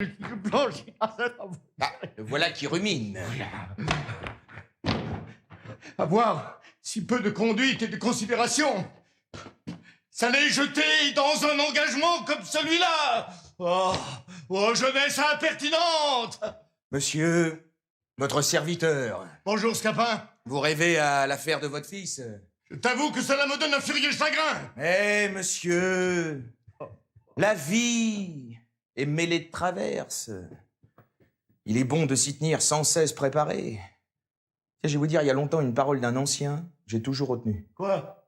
Je blanchiras. Ah, le voilà qui rumine. Avoir si peu de conduite et de considération. S'aller jeter dans un engagement comme celui-là. Oh, jeunesse impertinente. Monsieur, votre serviteur. Bonjour, Scapin. Vous rêvez à l'affaire de votre fils? Je t'avoue que cela me donne un furieux chagrin. Eh, monsieur, la vie est mêlée de traverses. Il est bon de s'y tenir sans cesse préparé. Tiens, je vais vous dire, il y a longtemps, une parole d'un ancien, j'ai toujours retenu. Quoi?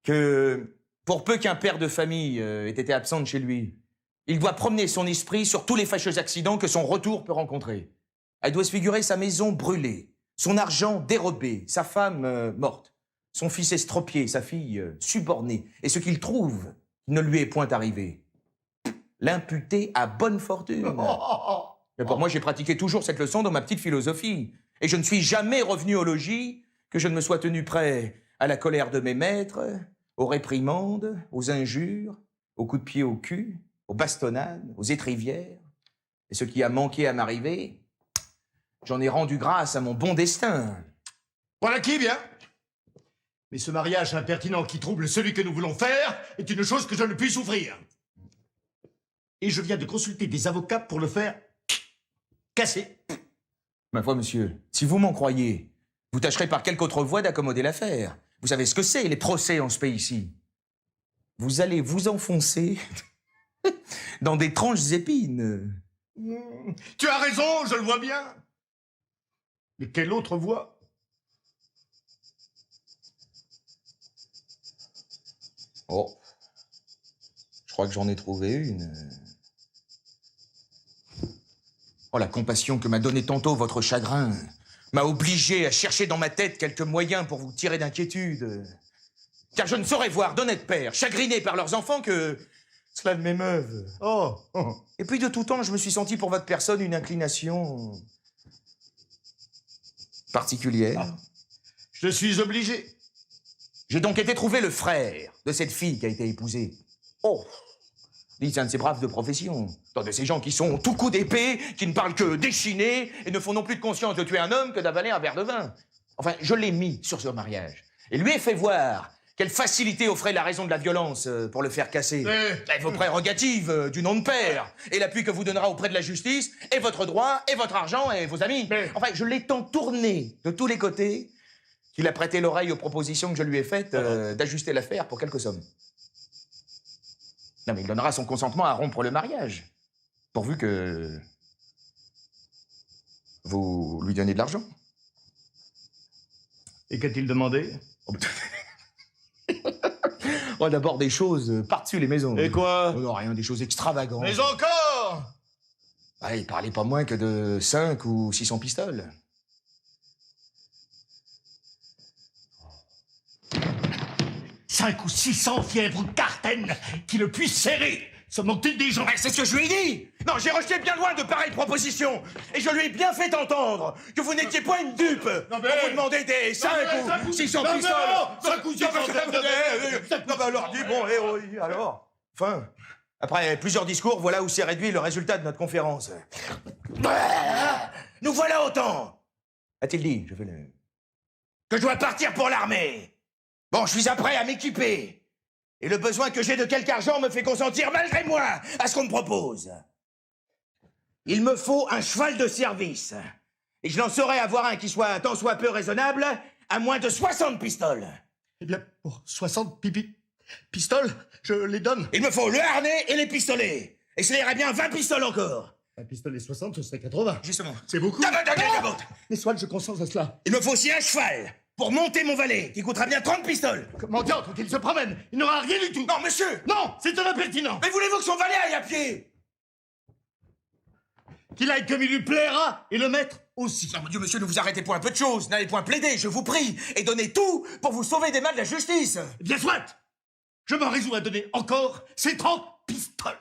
Que pour peu qu'un père de famille ait été absent de chez lui, il doit promener son esprit sur tous les fâcheux accidents que son retour peut rencontrer. Il doit se figurer sa maison brûlée, son argent dérobé, sa femme morte, son fils estropié, sa fille subornée, et ce qu'il trouve qui ne lui est point arrivé. L'imputer à bonne fortune. Mais pour moi, j'ai pratiqué toujours cette leçon dans ma petite philosophie. Et je ne suis jamais revenu au logis que je ne me sois tenu prêt à la colère de mes maîtres, aux réprimandes, aux injures, aux coups de pied au cul, aux bastonnades, aux étrivières. Et ce qui a manqué à m'arriver, j'en ai rendu grâce à mon bon destin. Voilà qui, bien. Mais ce mariage impertinent qui trouble celui que nous voulons faire est une chose que je ne puis souffrir. Et je viens de consulter des avocats pour le faire casser. Ma foi, monsieur, si vous m'en croyez, vous tâcherez par quelque autre voie d'accommoder l'affaire. Vous savez ce que c'est, les procès en ce pays-ci. Vous allez vous enfoncer dans des tranches épines. Tu as raison, je le vois bien. Mais quelle autre voie? Oh, je crois que j'en ai trouvé une. Oh, la compassion que m'a donnée tantôt votre chagrin m'a obligé à chercher dans ma tête quelques moyens pour vous tirer d'inquiétude. Car je ne saurais voir d'honnêtes pères chagrinés par leurs enfants que cela ne m'émeuve. Oh. Et puis de tout temps, je me suis senti pour votre personne une inclination particulière. Ah. Je suis obligé. J'ai donc été trouver le frère de cette fille qui a été épousée. Oh, dit c'est un de ces braves de profession. Tant de ces gens qui sont tout coups d'épée, qui ne parlent que d'échiner et ne font non plus de conscience de tuer un homme que d'avaler un verre de vin. Enfin, je l'ai mis sur ce mariage et lui ai fait voir quelle facilité offrait la raison de la violence pour le faire casser. Et vos prérogatives du nom de père et l'appui que vous donnera auprès de la justice et votre droit et votre argent et vos amis. Enfin, je l'ai tant tourné de tous les côtés qu'il a prêté l'oreille aux propositions que je lui ai faites d'ajuster l'affaire pour quelques sommes. Non, mais il donnera son consentement à rompre le mariage, pourvu que vous lui donnez de l'argent. Et qu'a-t-il demandé? Oh, d'abord des choses par-dessus les maisons. Et quoi? Oh, non, rien, des choses extravagantes. Mais encore! Ah, il parlait pas moins que de 5 ou 600 pistoles. 5 ou 600 fièvres cartaines qui le puissent serrer. Se moque-t-il des gens? C'est ce que je lui ai dit. Non, j'ai rejeté bien loin de pareilles propositions. Et je lui ai bien fait entendre que vous n'étiez pas une dupe. Non, mais... Pour vous demander des 5 ou 600 pistoles. 5 ou 600 Non, mais alors, dis bon, oui, alors. Enfin, après plusieurs discours, voilà où s'est réduit le résultat de notre conférence. Nous voilà autant. A-t-il dit, je fais le... que je dois partir pour l'armée. Bon, je suis prêt à m'équiper. Et le besoin que j'ai de quelque argent me fait consentir, malgré moi, à ce qu'on me propose. Il me faut un cheval de service. Et je n'en saurais avoir un qui soit tant soit peu raisonnable, à moins de 60 pistoles. Eh bien, pour 60 pistoles, je les donne. Il me faut le harnais et les pistolets. Et ça irait bien 20 pistoles encore. Un pistolet 60, ce serait 80. Justement. C'est beaucoup. Mais soit je consens à cela. Il me faut aussi un cheval pour monter mon valet, qui coûtera bien 30 pistoles. Comment diantre qu'il se promène? Il n'aura rien du tout. Non, monsieur. Non, c'est un impertinent. Mais voulez-vous que son valet aille à pied? Qu'il aille comme il lui plaira, et le maître aussi. Non, mon Dieu, monsieur, ne vous arrêtez point un peu de choses. N'allez point plaider, je vous prie, et donnez tout pour vous sauver des mains de la justice. Eh bien, soit. Je m'en résous à donner encore ces 30 pistoles.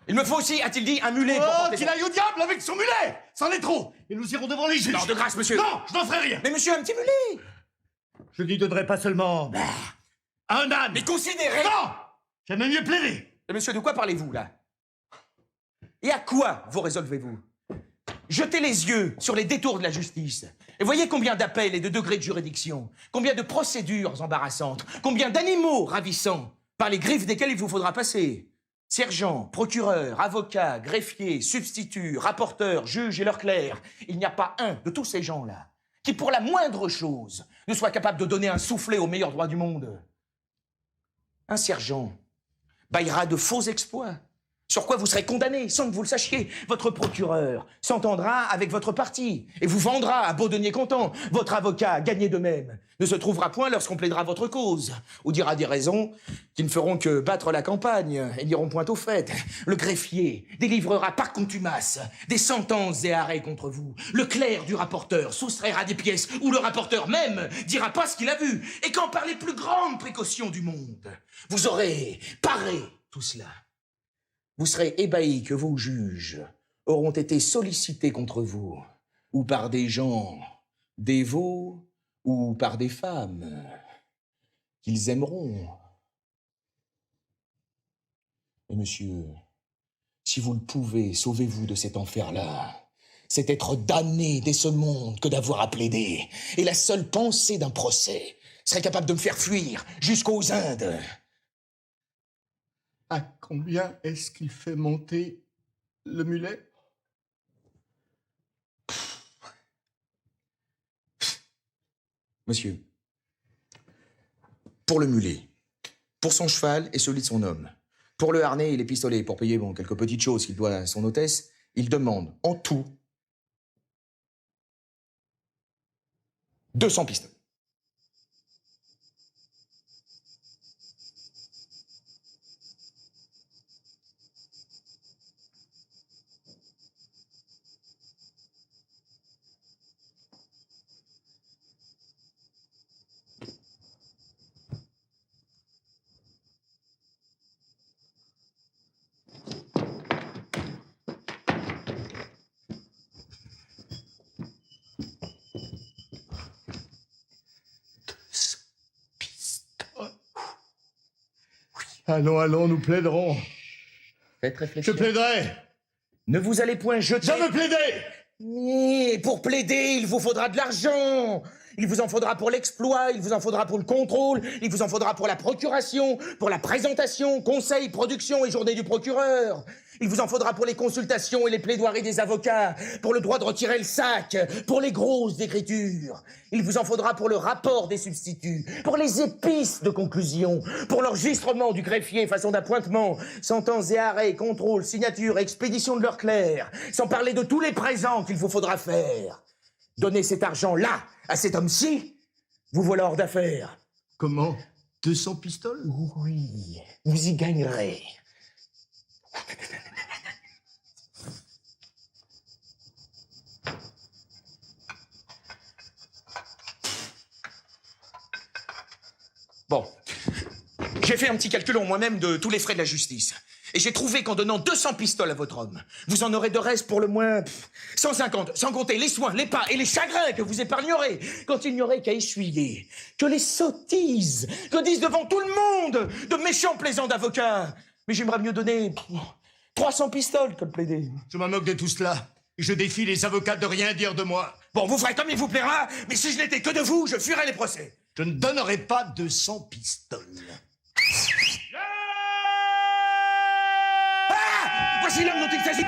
Il me faut aussi, a-t-il dit, un mulet pour Oh, porter qu'il aille au diable avec son mulet. C'en est trop. Et nous irons devant les juges. Non, de grâce, monsieur. Non, je n'en ferai rien. Mais monsieur, un petit mulet. Je n'y donnerai pas seulement un âne. Mais considérez... Non. J'aime mieux plaider. Et monsieur, de quoi parlez-vous, là? Et à quoi vous résolvez-vous? Jetez les yeux sur les détours de la justice et voyez combien d'appels et de degrés de juridiction, combien de procédures embarrassantes, combien d'animaux ravissants par les griffes desquels il vous faudra passer. Sergents, procureurs, avocats, greffiers, substituts, rapporteurs, juges et leurs clercs. Il n'y a pas un de tous ces gens-là qui, pour la moindre chose, ne soit capable de donner un soufflet au meilleur droit du monde. Un sergent baillera de faux exploits, sur quoi vous serez condamné sans que vous le sachiez. Votre procureur s'entendra avec votre parti et vous vendra à beau denier comptant. Votre avocat, gagné de même, ne se trouvera point lorsqu'on plaidera votre cause, ou dira des raisons qui ne feront que battre la campagne et n'iront point au fait. Le greffier délivrera par contumace des sentences et arrêts contre vous. Le clerc du rapporteur soustraira des pièces où le rapporteur même dira pas ce qu'il a vu. Et quand par les plus grandes précautions du monde, vous aurez paré tout cela, vous serez ébahi que vos juges auront été sollicités contre vous, ou par des gens dévots, ou par des femmes qu'ils aimeront. Et monsieur, si vous le pouvez, sauvez-vous de cet enfer-là. C'est être damné dès ce monde que d'avoir à plaider. Et la seule pensée d'un procès serait capable de me faire fuir jusqu'aux Indes. À combien est-ce qu'il fait monter le mulet? Monsieur, pour le mulet, pour son cheval et celui de son homme, pour le harnais et les pistolets, pour payer quelques petites choses qu'il doit à son hôtesse, il demande en tout 200 pistolets. Allons, allons, nous plaiderons. Faites réfléchir. Je plaiderai. Ne vous allez point jeter... Je veux plaider. Mais pour plaider, il vous faudra de l'argent. Il vous en faudra pour l'exploit, il vous en faudra pour le contrôle, il vous en faudra pour la procuration, pour la présentation, conseil, production et journée du procureur. Il vous en faudra pour les consultations et les plaidoiries des avocats, pour le droit de retirer le sac, pour les grosses écritures. Il vous en faudra pour le rapport des substituts, pour les épices de conclusion, pour l'enregistrement du greffier façon d'appointement, sentences et arrêts, contrôle, signature, expédition de leur clerc, sans parler de tous les présents qu'il vous faudra faire. Donnez cet argent-là à cet homme-ci, vous voilà hors d'affaire. Comment? 200 pistoles? Oui, vous y gagnerez. Bon, j'ai fait un petit calcul en moi-même de tous les frais de la justice. Et j'ai trouvé qu'en donnant 200 pistoles à votre homme, vous en aurez de reste pour le moins 150, sans compter les soins, les pas et les chagrins que vous épargnerez, quand il n'y aurait qu'à essuyer que les sottises que disent devant tout le monde de méchants plaisants d'avocats. Mais j'aimerais mieux donner 300 pistoles que de plaider. Je m'en moque de tout cela. Je défie les avocats de rien dire de moi. Bon, vous ferez comme il vous plaira, mais si je n'étais que de vous, je fuirais les procès. Je ne donnerai pas 200 pistoles. Voici l'homme dont il s'agit.